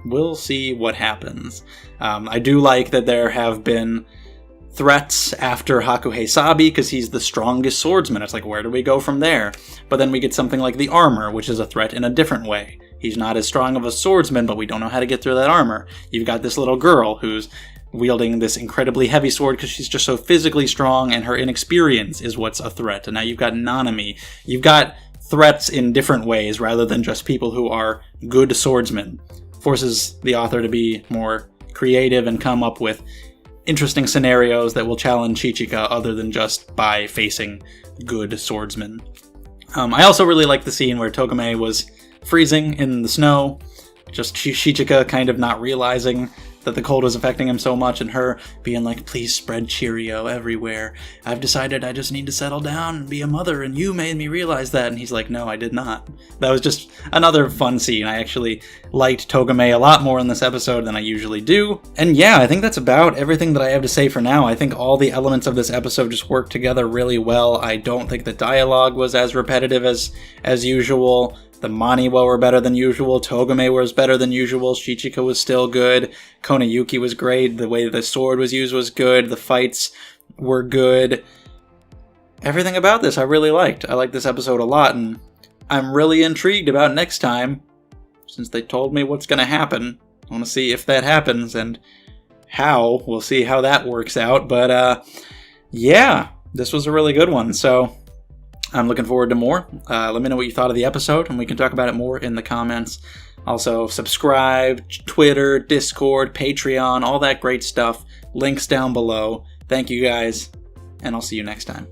we'll see what happens. I do like that there have been threats after Hakuhei Sabi, because he's the strongest swordsman. It's like, where do we go from there? But then we get something like the armor, which is a threat in a different way. He's not as strong of a swordsman, but we don't know how to get through that armor. You've got this little girl who's wielding this incredibly heavy sword because she's just so physically strong, and her inexperience is what's a threat. And now you've got Nanami. You've got threats in different ways rather than just people who are good swordsmen. Forces the author to be more creative and come up with interesting scenarios that will challenge Chichika other than just by facing good swordsmen. I also really like the scene where Togame was freezing in the snow, just Chichika kind of not realizing that the cold was affecting him so much, and her being like, please spread Cheerio everywhere. I've decided I just need to settle down and be a mother, and you made me realize that. And he's like, no, I did not. That was just another fun scene. I actually liked Togame a lot more in this episode than I usually do. And yeah, I think that's about everything that I have to say for now. I think all the elements of this episode just work together really well. I don't think the dialogue was as repetitive as usual. The Maniwa were better than usual. Togame was better than usual. Chichika was still good. Konayuki was great. The way the sword was used was good. The fights were good. Everything about this I really liked. I liked this episode a lot, and I'm really intrigued about next time. Since they told me what's going to happen, I want to see if that happens and how. We'll see how that works out. But yeah, this was a really good one. So I'm looking forward to more. Let me know what you thought of the episode, and we can talk about it more in the comments. Also, subscribe, Twitter, Discord, Patreon, all that great stuff. Links down below. Thank you guys, and I'll see you next time.